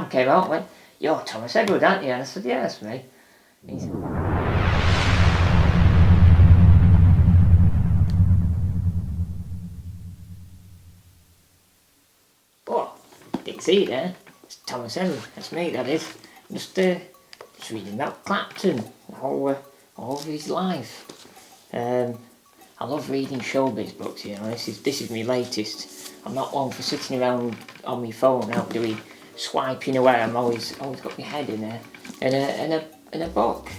Sam came out and went, "You're Thomas Edward, aren't you?" And I said, "Yeah, that's me." And he said, "Oh, didn't see it there. It's Thomas Edward. That's me, that is. Just reading about Clapton, all of his life. I love reading showbiz books, you know. This is my latest. I'm not one for sitting around on my phone out doing swiping away. I'm always got my head in a book.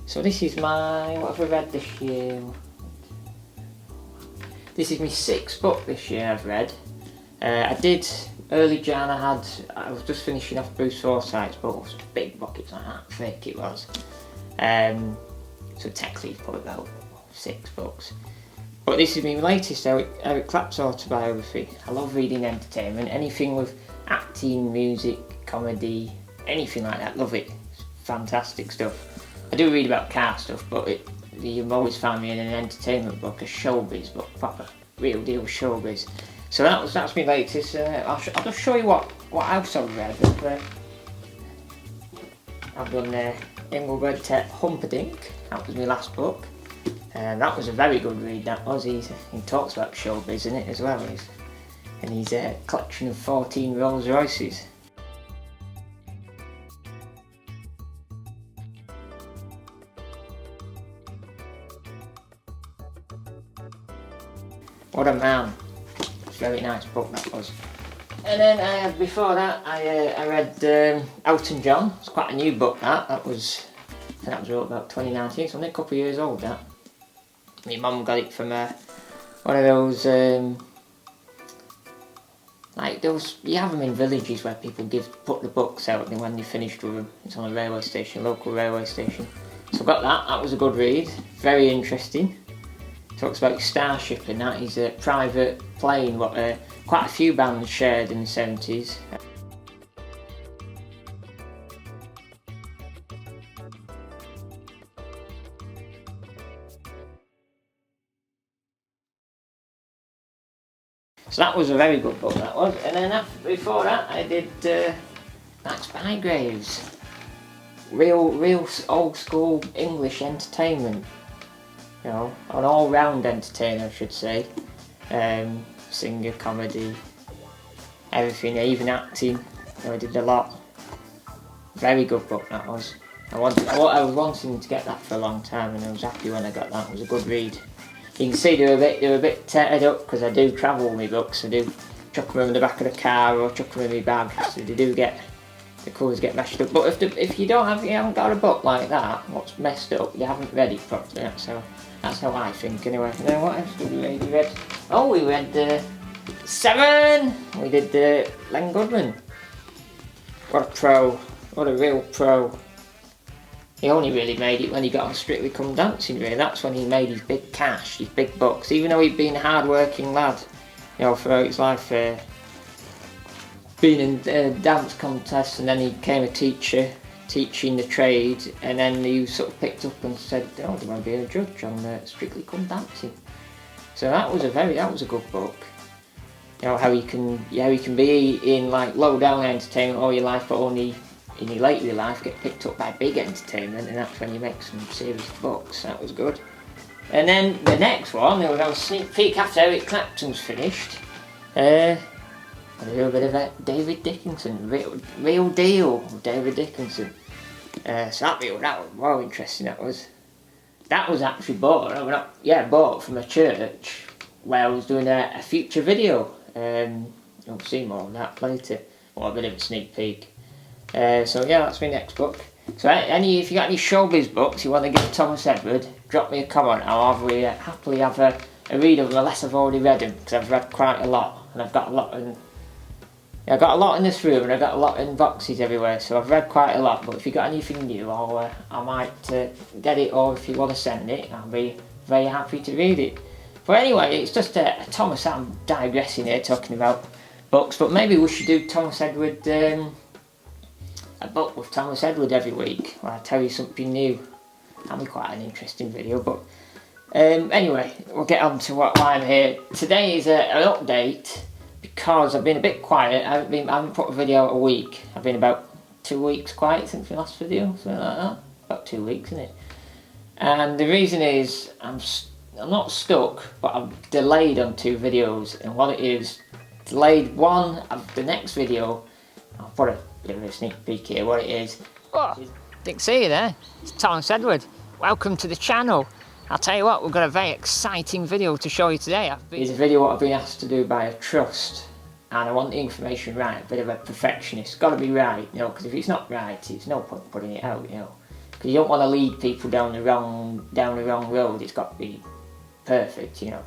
So this is what have I read this year? This is my 6th book this year I've read. I did early Jan. I was just finishing off Bruce Forsyth's book. It was a big book. It was like that thick. It was. So technically it's probably about 6 books. But this is my latest Eric Clapton autobiography. I love reading entertainment, anything with acting, music, comedy, anything like that. Love it. It's fantastic stuff. I do read about car stuff, but you've always found me in an entertainment book, a showbiz book, proper real deal showbiz. So that's my latest. I'll just show you what else I've read. I've done Engelbert Humperdinck. That was my last book. That was a very good read, that was. He talks about showbiz in it as well. And he's a collection of 14 Rolls Royces. What a man. It's a very nice book, that was. And then before that I read Elton John. It's quite a new book, that was wrote about 2019, so only a couple of years old, that. My mum got it from one of those, like those, you have them in villages where people put the books out and when they finished with them, it's on a railway station, local railway station. So I got that was a good read, very interesting. Talks about Starship, and that is a private plane what quite a few bands shared in the 70s. So that was a very good book, that was. And then before that I did Max Bygrave's real old school English entertainment. You know, an all-round entertainer, I should say. Singer, comedy, everything, even acting. You know, I did a lot. Very good book, that was. I was wanting to get that for a long time, and I was happy when I got that. It was a good read. You can see they're a bit tattered up because I do travel with my books. I do chuck them in the back of the car or chuck them in my bag, so they do the covers get messed up. But if you haven't got a book like that, what's messed up, you haven't read it properly. That's how I think anyway. And then what else did we read? Oh, we read 7. We did Len Goodman. What a pro! What a real pro! He only really made it when he got on Strictly Come Dancing, really. That's when he made his big cash, his big bucks. Even though he'd been a hard-working lad, you know, throughout his life, been in dance contests, and then he became a teacher, teaching the trade, and then he sort of picked up and said, "Oh, do you want to be a judge on Strictly Come Dancing?" So that was a good book. You know how you can be in like low down entertainment all your life, but only in your later life get picked up by big entertainment, and that's when you make some serious books. That was good. And then the next one, there was a sneak peek after Eric Clapton's finished. A little bit of David Dickinson, real deal with David Dickinson. So that was more interesting. That was actually bought from a church where I was doing a future video. You'll see more of that later, or a bit of a sneak peek. So yeah, that's my next book. So if you got any showbiz books you want to give Thomas Edward, drop me a comment. I'll happily have a read of them unless I've already read them, because I've read quite a lot, and I've got a lot in this room, and I've got a lot in boxes everywhere, so I've read quite a lot. But if you got anything new, I might get it, or if you want to send it, I'll be very happy to read it. But anyway, it's just Thomas. I'm digressing here talking about books, but maybe we should do Thomas Edward. A book with Thomas Edward every week, where I tell you something new. That'll be quite an interesting video. But anyway, we'll get on to why I'm here. Today is an update because I've been a bit quiet. I haven't put a video out a week. I've been about 2 weeks quiet since my last video, something like that. About 2 weeks, isn't it? And the reason is I'm not stuck, but I'm delayed on 2 videos. And what it is, delayed one of the next video. I'll put a bit of a sneak peek here. What it is. Oh, didn't see you there. It's Thomas Edward. Welcome to the channel. I'll tell you what, we've got a very exciting video to show you today. It's a video what I've been asked to do by a trust, and I want the information right. A bit of a perfectionist. Got to be right, you know, because if it's not right, it's no point putting it out, you know. Because you don't want to lead people down the wrong road. It's got to be perfect, you know.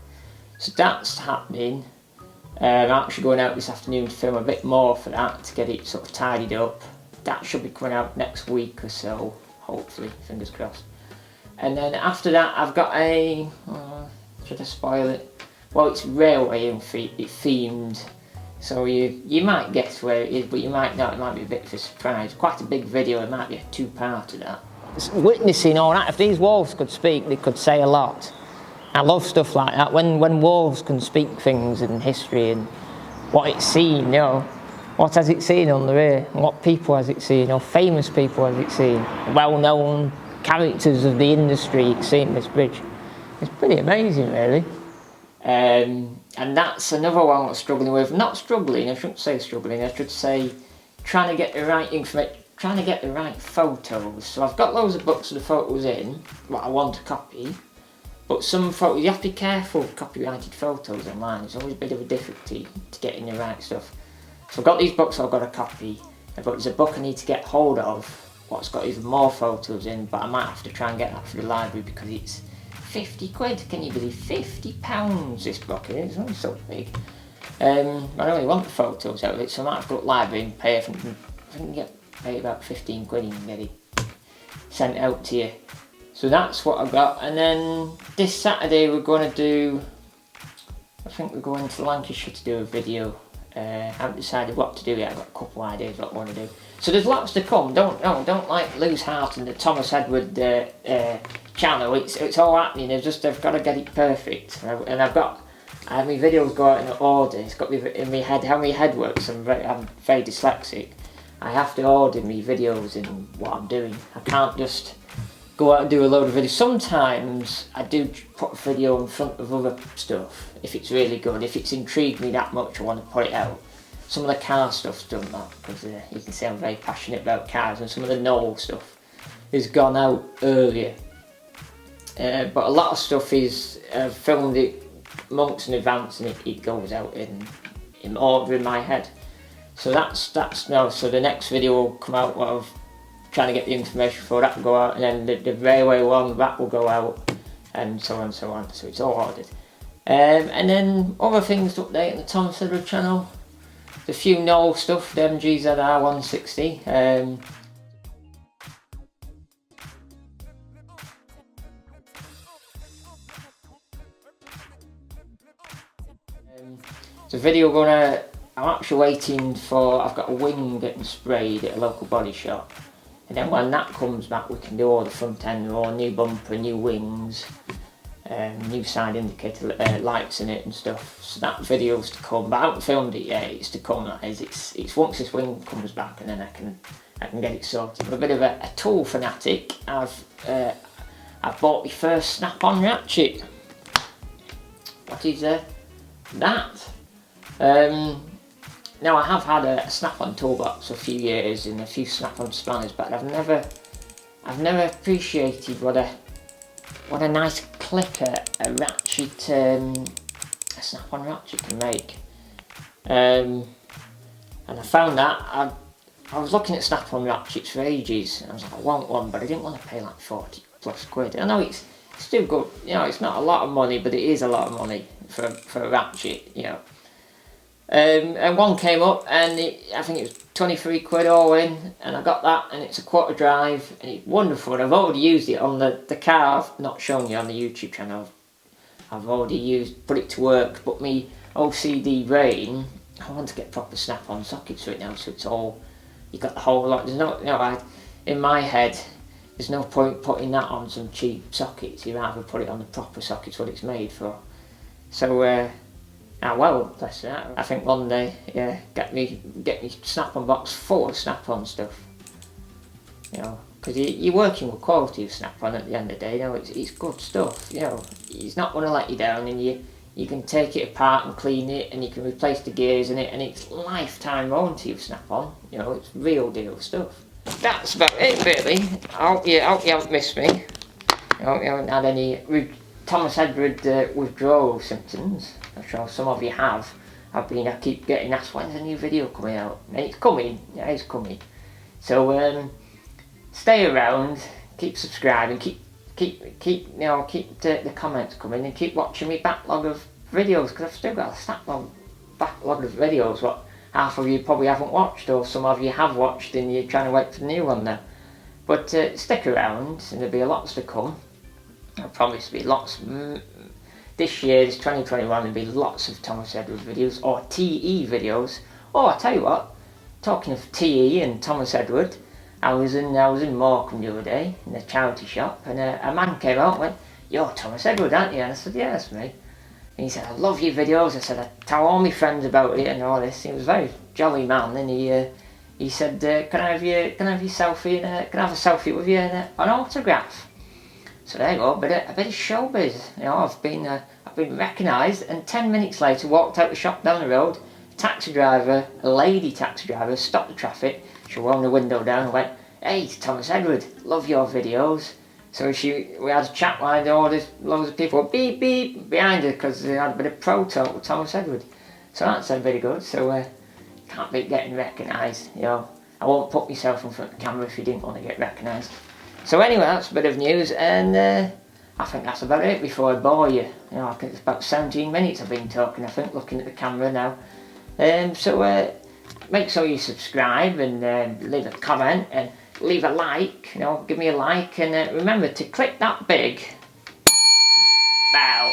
So that's happening. I'm actually going out this afternoon to film a bit more for that, to get it sort of tidied up. That should be coming out next week or so, hopefully, fingers crossed. And then after that, I've got a, should I spoil it? Well, it's railway themed, so you might guess where it is, but you might not. It might be a bit of a surprise. Quite a big video. It might be a 2-part of that. Witnessing all that. If these wolves could speak, they could say a lot. I love stuff like that. When wolves can speak things in history and what it's seen, you know. What has it seen under here? And what people has it seen? Or famous people has it seen? Well-known characters of the industry it's seen this bridge. It's pretty amazing, really. And that's another one I'm struggling with. Not struggling, I shouldn't say struggling, I should say trying to get the right information, trying to get the right photos. So I've got loads of books of the photos in, what I want to copy, but some photos, you have to be careful with copyrighted photos online. It's always a bit of a difficulty to getting the right stuff. So I've got these books I've got to copy, but there's a book I need to get hold of, what's got even more photos in, but I might have to try and get that for the library because it's 50 quid, can you believe? £50 this book is, it's only so big. I only want the photos out of it, so I might have to go to the library and pay, I think you get pay about 15 quid and you can get it sent out to you. So that's what I've got, and then this Saturday we're going to do, I think we're going to Lancashire to do a video. I haven't decided what to do yet. I've got a couple of ideas what I want to do. So there's lots to come. Don't like lose heart in the Thomas Edward channel. It's all happening. I've got to get it perfect. And I have my videos go out in order. It's got to be in my head. How my head works. I'm very dyslexic. I have to order my videos in what I'm doing. I can't just go out and do a load of videos. Sometimes I do put a video in front of other stuff if it's really good. If it's intrigued me that much, I want to put it out. Some of the car stuff's done that because you can see I'm very passionate about cars, and some of the Noel stuff has gone out earlier. But a lot of stuff is filmed it months in advance, and it goes out in order in my head. So that's no. So the next video will come out of trying to get the information for that will go out, and then the railway one that will go out, and so on and so on. So it's all ordered. And then other things to update on the Thomas Edward channel. There's a few Noel stuff, the MGZR 160. There's a video I'm actually waiting for, I've got a wing getting sprayed at a local body shop. And then when that comes back, we can do all the front end, or new bumper, new wings, new side indicator lights in it and stuff. So that video's to come, but I haven't filmed it yet. It's to come. That is, it's once this wing comes back, and then I can get it sorted. I'm a bit of a tool fanatic. I've bought my first snap-on ratchet. What is that? Now I have had a snap-on toolbox for a few years and a few snap-on spanners, but I've never appreciated what a nice clicker a ratchet, a snap-on ratchet can make. And I found that I was looking at snap-on ratchets for ages, and I was like, I want one, but I didn't want to pay like 40 plus quid. I know it's still good, you know, it's not a lot of money, but it is a lot of money for a ratchet, you know. And one came up, and I think it was 23 quid all in, and I got that, and it's a quarter drive, and it's wonderful. And I've already used it on the car. I've not shown you on the YouTube channel. I've already put it to work, but me OCD brain, I want to get proper snap-on sockets right now, so it's all, you got the whole lot. There's no, in my head, there's no point putting that on some cheap sockets. You rather put it on the proper sockets what it's made for. So Ah well, bless that. I think one day, yeah, get me Snap-on box full of Snap-on stuff. You know, because you're working with quality of Snap-on at the end of the day. You know, it's good stuff. You know, he's not going to let you down, and you can take it apart and clean it, and you can replace the gears in it, and it's lifetime warranty of Snap-on. You know, it's real deal stuff. That's about it, really. I hope you haven't missed me. I hope you haven't had any Thomas Edward withdrawal symptoms. I'm sure some of you have. I keep getting asked, when's a new video coming out? And it's coming. Yeah, it's coming. So stay around, keep subscribing, keep the comments coming, and keep watching me backlog of videos, because I've still got a backlog of videos what half of you probably haven't watched, or some of you have watched and you're trying to wait for the new one now. But stick around, and there'll be lots to come. There'll promise to be lots. This year, this 2021, there'll be lots of Thomas Edward videos, or TE videos. Oh, I tell you what, talking of TE and Thomas Edward, I was in Morecambe the other day, in a charity shop, and a man came out and went, "You're Thomas Edward, aren't you?" And I said, "Yeah, that's me." And he said, "I love your videos." I said, "I tell all my friends about it and all this." He was a very jolly man, and he said, "Can I have your selfie, and can I have a selfie with you and an autograph?" So there you go, a bit of showbiz. You know, I've been recognised, and 10 minutes later, walked out the shop down the road. A lady taxi driver, stopped the traffic. She rolled the window down and went, "Hey, Thomas Edward, love your videos." So we had a chat while loads of people beep beep behind her, because they had a bit of pro talk with Thomas Edward. So that sounded very good. So can't beat getting recognised. You know, I won't put myself in front of the camera if you didn't want to get recognised. So anyway, that's a bit of news, and I think that's about it before I bore you. You know, I think it's about 17 minutes I've been talking, I think, looking at the camera now. So make sure you subscribe, and leave a comment, and leave a like. You know, give me a like, and remember to click that big bell.